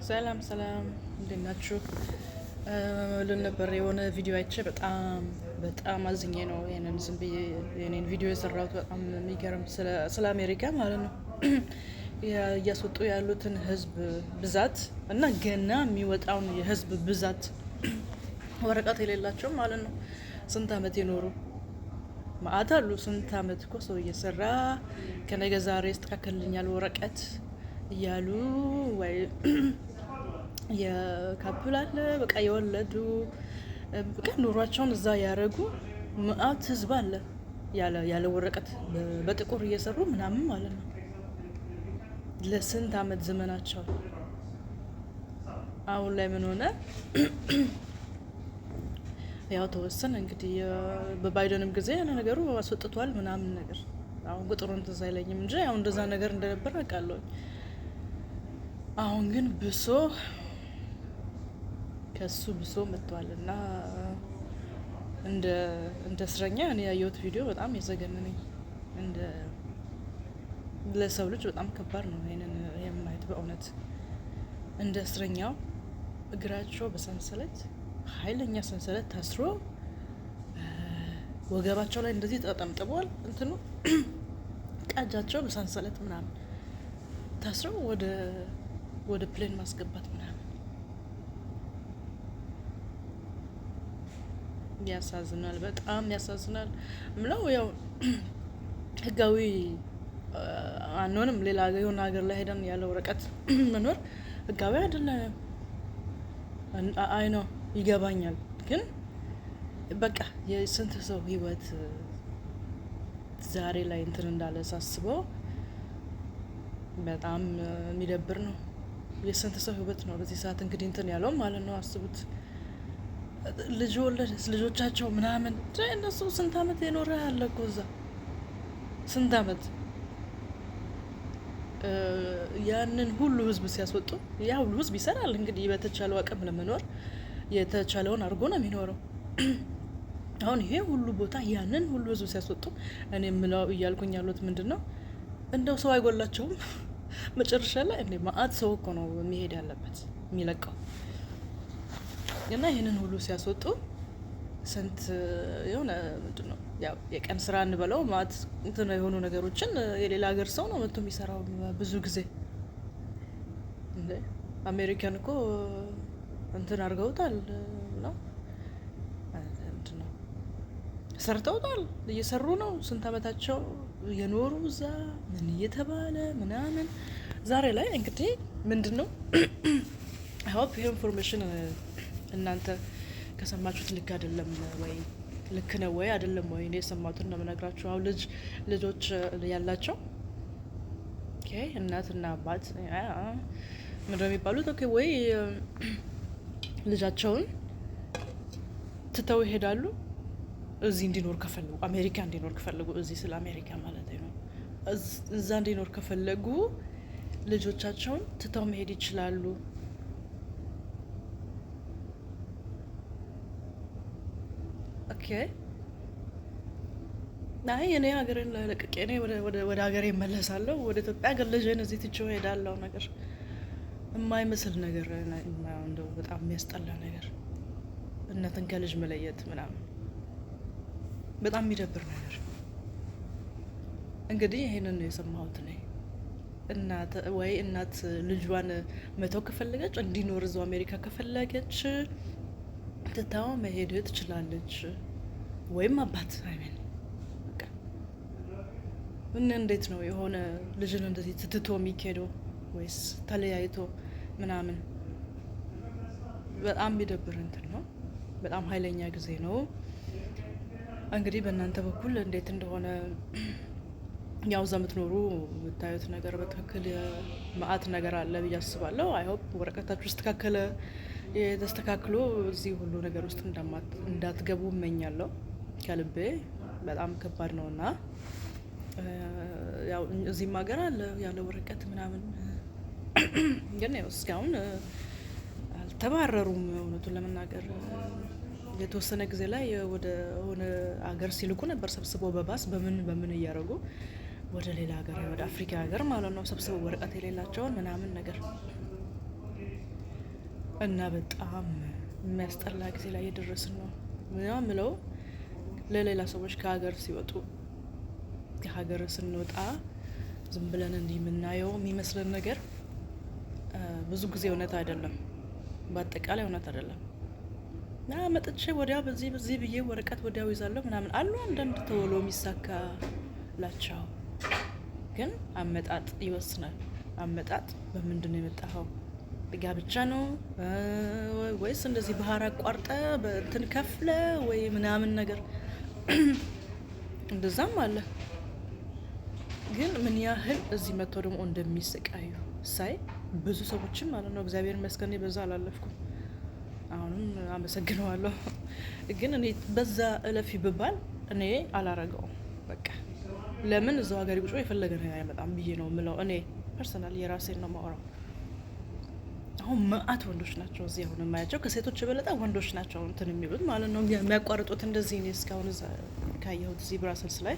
ሰላም ሰላም፣ እንዴት ናችሁ? ልን ነበር የሆነ ቪዲዮ አይቼ በጣም አዝኜ ነው ይሄንን ዝም ብዬ የኔን ቪዲዮ የሰራሁት። በጣም የሚገርም ስለ አሜሪካ ማለት ነው እያስወጡ ያሉትን ህዝብ ብዛት እና ገና የሚወጣውን የህዝብ ብዛት ወረቀት የሌላቸው ማለት ነው። ስንት አመት የኖሩ ማአት አሉ። ስንት አመት እኮ ሰው እየሰራ ከነገ ዛሬ ያስተካከልልኛል ወረቀት እያሉ ወይ የካፕል አለ በቃ የወለዱ በቃ ኑሯቸውን እዛ ያረጉ ማአት ህዝብ አለ ያለ ወረቀት በጥቁር እየሰሩ ምናምን ማለት ነው። ለስንት አመት ዘመናቸው አሁን ላይ ምን ሆነ? ያው ተወሰነ እንግዲህ በባይደንም ጊዜ ያለ ነገሩ አስወጥቷል ምናምን ነገር። አሁን ቁጥሩን ትዝ አይለኝም እንጂ አሁን እንደዛ ነገር እንደነበር አውቃለሁ። አሁን ግን ከሱ ብሶ መጥቷል እና እንደ እስረኛ እኔ ያየሁት ቪዲዮ በጣም የዘገነነኝ ለሰው ልጅ በጣም ከባድ ነው ይሄንን የማየት በእውነት። እንደ እስረኛው እግራቸው በሰንሰለት ኃይለኛ ሰንሰለት ታስሮ ወገባቸው ላይ እንደዚህ ተጠምጥቧል። እንትኑ ቃጃቸው በሰንሰለት ምናምን ታስረው ወደ ፕሌን ማስገባት ምናምን ያሳዝናል፣ በጣም ያሳዝናል። ምለው ያው ህጋዊ አንሆንም። ሌላ የሆነ ሀገር ላይ ሄደን ያለ ወረቀት መኖር ህጋዊ አይደለም። አይ ነው ይገባኛል። ግን በቃ የስንት ሰው ህይወት ዛሬ ላይ እንትን እንዳለ ሳስበው በጣም የሚደብር ነው። የስንት ሰው ህይወት ነው በዚህ ሰዓት እንግዲህ እንትን ያለው ማለት ነው። አስቡት፣ ልጅ ወለደ ልጆቻቸው ምናምን እነሱ ስንት አመት የኖረ ያለ እኮ እዛ ስንት አመት ያንን ሁሉ ህዝብ ሲያስወጡ ያ ሁሉ ህዝብ ይሰራል እንግዲህ በተቻለው አቅም ለመኖር የተቻለውን አድርጎ ነው የሚኖረው። አሁን ይሄ ሁሉ ቦታ ያንን ሁሉ ህዝብ ሲያስወጡ እኔ ምለው እያልኩኝ ያሉት ምንድነው? እንደው ሰው አይጎላቸውም? መጨረሻ ላይ እንዴ ማአት ሰው እኮ ነው የሚሄድ ያለበት የሚለቀው። እና ይሄንን ሁሉ ሲያስወጡ ስንት የሆነ ምንድነው ያው የቀን ስራ እንበለው ማአት እንትን የሆኑ ነገሮችን የሌላ ሀገር ሰው ነው መጥቶ የሚሰራው ብዙ ጊዜ። እንዴ አሜሪካን እኮ እንትን አድርገውታል ነው ምንድነው ሰርተውታል፣ እየሰሩ ነው። ስንት አመታቸው የኖሩ እዛ ምን እየተባለ ምናምን። ዛሬ ላይ እንግዲህ ምንድነው ሆፕ ይሄ ኢንፎርሜሽን እናንተ ከሰማችሁት ልክ አይደለም ወይ ልክ ነው ወይ አይደለም ወይ? እኔ የሰማሁትን ነው የምነግራችሁ። አሁን ልጆች ያላቸው ኦኬ እናትና አባት ምንድነው የሚባሉት? ኦኬ ወይ ልጃቸውን ትተው ይሄዳሉ። እዚህ እንዲኖር ከፈለጉ አሜሪካ እንዲኖር ከፈለጉ እዚህ ስለ አሜሪካ ማለት ነው እዛ እንዲኖር ከፈለጉ ልጆቻቸውን ትተው መሄድ ይችላሉ። ኦኬ አይ እኔ ሀገሬን ለቅቄ እኔ ወደ ሀገሬ እመለሳለሁ፣ ወደ ኢትዮጵያ ግን ልጄን እዚህ ትቼው እሄዳለሁ። ነገር የማይመስል ነገር እንደው በጣም የሚያስጠላ ነገር፣ እናትን ከልጅ መለየት ምናምን በጣም የሚደብር ነገር። እንግዲህ ይሄንን ነው የሰማሁት እኔ። እናት ልጇን መተው ከፈለገች እንዲኖር እዛው አሜሪካ ከፈለገች ትታው መሄድ ትችላለች። ወይም አባት አይመን በቃ እንዴት ነው የሆነ ልጅን እንደዚህ ትቶ የሚሄደው? ወይስ ተለያይቶ ምናምን? በጣም የሚደብር እንትን ነው። በጣም ኃይለኛ ጊዜ ነው። እንግዲህ በእናንተ በኩል እንዴት እንደሆነ ያው እዛ የምትኖሩ የምታዩት ነገር በትክክል ማአት ነገር አለ ብዬ አስባለሁ። አይ ሆፕ ወረቀታችሁ ተስተካክሎ እዚህ ሁሉ ነገር ውስጥ እንዳትገቡ እመኛለሁ ከልቤ። በጣም ከባድ ነው እና ያው እዚህም ሀገር አለ ያለ ወረቀት ምናምን፣ ግን ያው እስካሁን አልተባረሩም። እውነቱን ለመናገር የተወሰነ ጊዜ ላይ ወደ ሆነ ሀገር ሲልኩ ነበር ሰብስበው በባስ በምን እያደረጉ ወደ ሌላ ሀገር ወደ አፍሪካ ሀገር ማለት ነው ሰብስበው ወረቀት የሌላቸውን ምናምን ነገር እና በጣም የሚያስጠላ ጊዜ ላይ እየደረስን ነው ምለው። ለሌላ ሰዎች ከሀገር ሲወጡ ከሀገር ስንወጣ ዝም ብለን እንዲህ የምናየው የሚመስለን ነገር ብዙ ጊዜ እውነት አይደለም። በአጠቃላይ እውነት አይደለም። መጥቼ ወዲያው በዚህ ብዬ ወረቀት ወዲያው ይዛለሁ ምናምን አሉ አንዳንድ ተወሎ የሚሳካላቸው። ግን አመጣጥ ይወስናል። አመጣጥ በምንድን ነው የመጣኸው? ጋብቻ ነው ወይስ እንደዚህ ባህር አቋርጠ በእንትን ከፍለ ወይ ምናምን ነገር እንደዛም አለ። ግን ምን ያህል እዚህ መጥቶ ደግሞ እንደሚሰቃዩ ሳይ ብዙ ሰዎችም ማለት ነው። እግዚአብሔር ይመስገን በዛ አላለፍኩም። አሁንም አመሰግነዋለሁ። ግን እኔ በዛ እለፊ ብባል እኔ አላረገውም። በቃ ለምን እዛው ሀገር ቁጭ የፈለገ ነው አይመጣም ብዬ ነው ምለው። እኔ ፐርሰናል የራሴን ነው ማወራው። አሁን መአት ወንዶች ናቸው እዚህ አሁን የማያቸው ከሴቶች የበለጠ ወንዶች ናቸው እንትን የሚሉት ማለት ነው የሚያቋርጡት። እንደዚህ እኔ እስካሁን ካየሁት እዚህ ብራሰልስ ላይ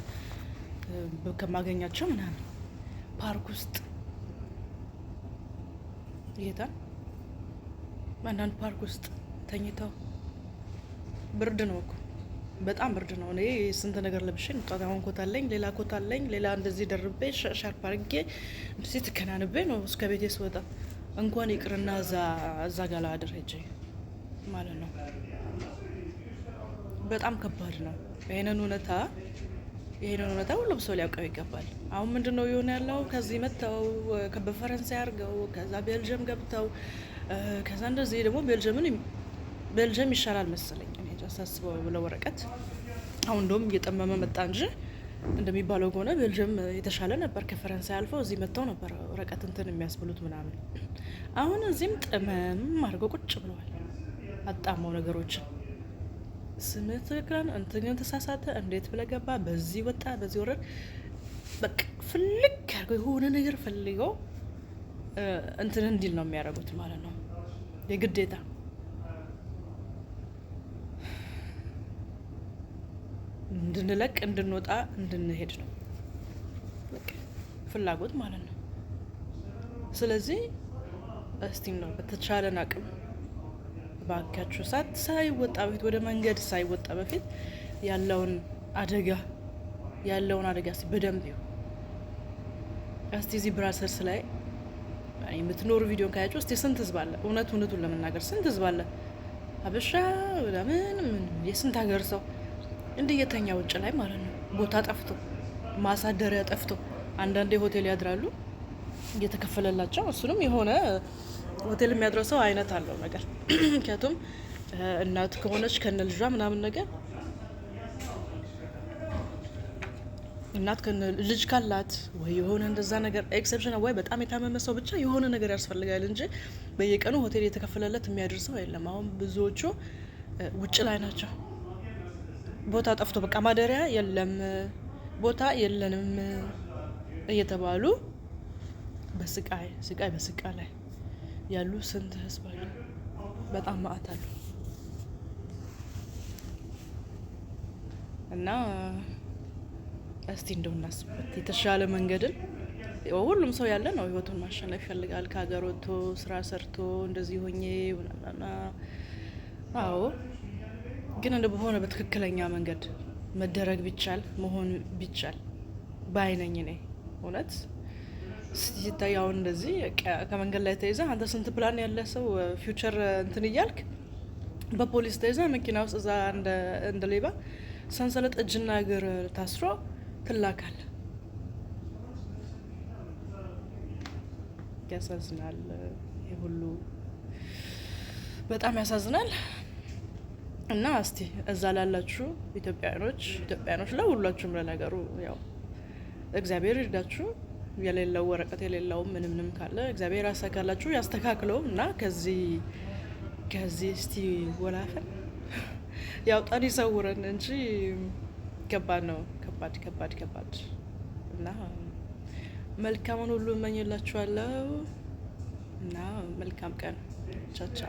ከማገኛቸው ምናምን ፓርክ ውስጥ ጌታ አንዳንድ ፓርክ ውስጥ ተኝተው ብርድ ነው እኮ በጣም ብርድ ነው። እኔ ስንት ነገር ለብሼ እንጣጣ አሁን ኮት አለኝ፣ ሌላ ኮት አለኝ፣ ሌላ እንደዚህ ደርቤ ሻርፕ አድርጌ እንደዚህ ተከናንቤ ነው እስከ ቤቴ ስወጣ። እንኳን ይቅርና እዛ ጋር ላድር ሄጄ ማለት ነው። በጣም ከባድ ነው። ይሄንን እውነታ ሁሉም ሰው ሊያውቀው ይገባል። አሁን ምንድነው የሆነ ያለው? ከዚህ መጥተው በፈረንሳይ አድርገው ከዛ ቤልጅየም ገብተው ከዛ እንደዚህ ደግሞ ቤልጅየም ይሻላል መሰለኝ እኔ ሳስበው ለወረቀት። አሁን እንደውም እየጠመመ መጣ እንጂ እንደሚባለው ከሆነ ቤልጅየም የተሻለ ነበር። ከፈረንሳይ አልፈው እዚህ መጥተው ነበር ወረቀት እንትን የሚያስብሉት ምናምን። አሁን እዚህም ጥመም አድርገው ቁጭ ብለዋል። አጣመው ነገሮችን ስምህ ትክክል እንትን ተሳሳተ፣ እንዴት ብለህ ገባ፣ በዚህ ወጣ፣ በዚህ ወረድ፣ በቃ ፍልክ አድርገው የሆነ ነገር ፈልገው እንትን እንዲል ነው የሚያደርጉት ማለት ነው። የግዴታ እንድንለቅ እንድንወጣ እንድንሄድ ነው በቃ ፍላጎት ማለት ነው። ስለዚህ እስቲ ነው በተቻለን አቅም ባካችሁ ሳይወጣ በፊት ወደ መንገድ ሳይወጣ በፊት ያለውን አደጋ በደንብ ይሁን። እስቲ እዚህ ብራሰልስ ላይ የምትኖሩ ቪዲዮን ካያችሁ እስቲ ስንት ህዝብ አለ? እውነቱን ለመናገር ስንት ህዝብ አለ? ሀበሻ ምን የስንት ሀገር ሰው እንዲህ የተኛ ውጭ ላይ ማለት ነው። ቦታ ጠፍቶ ማሳደሪያ ጠፍቶ አንዳንዴ ሆቴል ያድራሉ እየተከፈለላቸው። እሱንም የሆነ ሆቴል የሚያድረሰው አይነት አለው ነገር። ምክንያቱም እናት ከሆነች ከነ ልጇ ምናምን ነገር እናት ከነ ልጅ ካላት ወይ የሆነ እንደዛ ነገር ኤክሰፕሽን ወይ በጣም የታመመ ሰው ብቻ የሆነ ነገር ያስፈልጋል እንጂ በየቀኑ ሆቴል የተከፈለለት የሚያደርሰው የለም። አሁን ብዙዎቹ ውጭ ላይ ናቸው። ቦታ ጠፍቶ በቃ ማደሪያ የለም፣ ቦታ የለንም እየተባሉ በስቃይ ላይ ያሉ ስንት ህዝብ አለ። በጣም ማአት አሉ። እና እስቲ እንደው እናስብበት የተሻለ መንገድን። ሁሉም ሰው ያለ ነው ህይወቱን ማሸነፍ ይፈልጋል። ከሀገር ወጥቶ ስራ ሰርቶ እንደዚህ ሆኜ አዎ፣ ግን እንደ በሆነ በትክክለኛ መንገድ መደረግ ቢቻል መሆን ቢቻል ባይነኝ እኔ እውነት ሲታይ አሁን እንደዚህ ከመንገድ ላይ ተይዘህ አንተ ስንት ፕላን ያለ ሰው ፊውቸር እንትን እያልክ በፖሊስ ተይዘህ መኪና ውስጥ እዛ እንደ ሌባ ሰንሰለት እጅና እግር ታስሮ ትላካል። ያሳዝናል። ይሄ ሁሉ በጣም ያሳዝናል። እና እስቲ እዛ ላላችሁ ኢትዮጵያኖች ለሁላችሁም ለነገሩ ያው እግዚአብሔር ይርዳችሁ። የሌለው ወረቀት የሌለው ምንም ካለ እግዚአብሔር ያሳካላችሁ ያስተካክለው እና ከዚህ እስቲ ወላፈን ያውጣን ይሰውረን እንጂ ከባድ ነው። ከባድ እና መልካሙን ሁሉ እመኝላችኋለሁ እና መልካም ቀን። ቻቻ